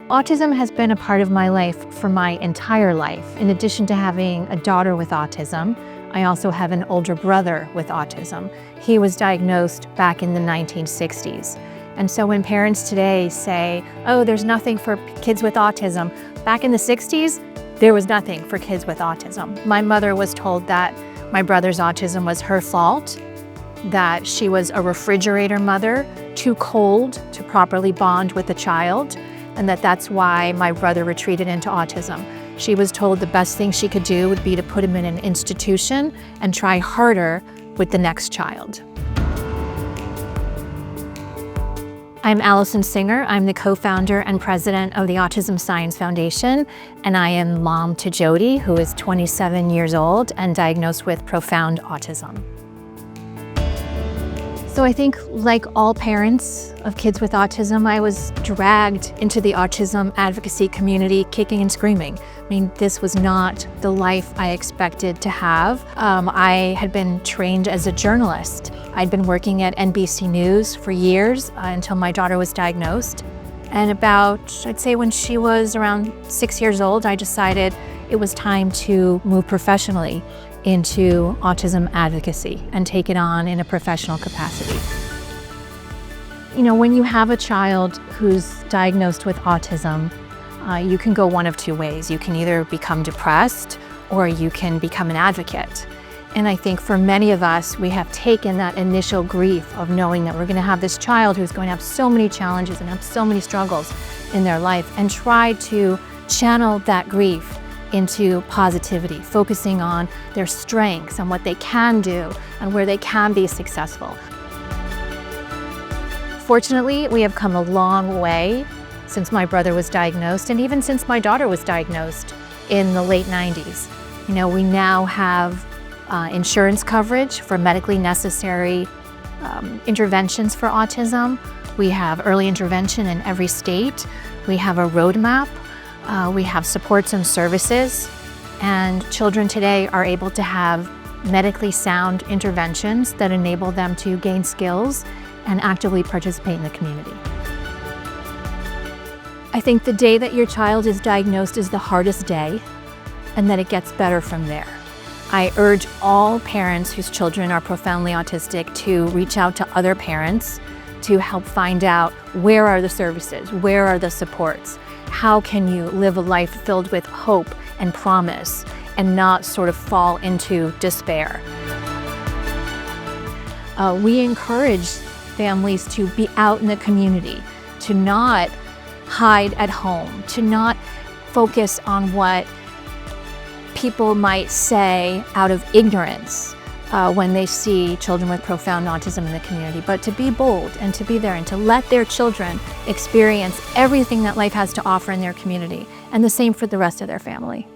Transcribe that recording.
Autism has been a part of my life for my entire life. In addition to having a daughter with autism, I also have an older brother with autism. He was diagnosed back in the 1960s. And so when parents today say, oh, there's nothing for kids with autism, back in the 60s, there was nothing for kids with autism. My mother was told that my brother's autism was her fault, that she was a refrigerator mother, too cold to properly bond with the child, and that's why my brother retreated into autism. She was told the best thing she could do would be to put him in an institution and try harder with the next child. I'm Alison Singer. I'm the co-founder and president of the Autism Science Foundation, and I am mom to Jodie, who is 27 years old and diagnosed with profound autism. So I think, like all parents of kids with autism, I was dragged into the autism advocacy community kicking and screaming. I mean, this was not the life I expected to have. I had been trained as a journalist. I'd been working at NBC News for years until my daughter was diagnosed. And about, I'd say when she was around 6 years old, I decided it was time to move professionally into autism advocacy and take it on in a professional capacity. You know, when you have a child who's diagnosed with autism, you can go one of two ways. You can either become depressed or you can become an advocate. And I think for many of us, we have taken that initial grief of knowing that we're going to have this child who's going to have so many challenges and have so many struggles in their life, and tried to channel that grief into positivity, focusing on their strengths and what they can do and where they can be successful. Fortunately, we have come a long way since my brother was diagnosed, and even since my daughter was diagnosed in the late 90s. You know, we now have insurance coverage for medically necessary interventions for autism. We have early intervention in every state. We have a roadmap. We have supports and services, and children today are able to have medically sound interventions that enable them to gain skills and actively participate in the community. I think the day that your child is diagnosed is the hardest day, and that it gets better from there. I urge all parents whose children are profoundly autistic to reach out to other parents to help find out where are the services, where are the supports. How can you live a life filled with hope and promise and not sort of fall into despair? We encourage families to be out in the community, to not hide at home, to not focus on what people might say out of ignorance when they see children with profound autism in the community, but to be bold and to be there and to let their children experience everything that life has to offer in their community, and the same for the rest of their family.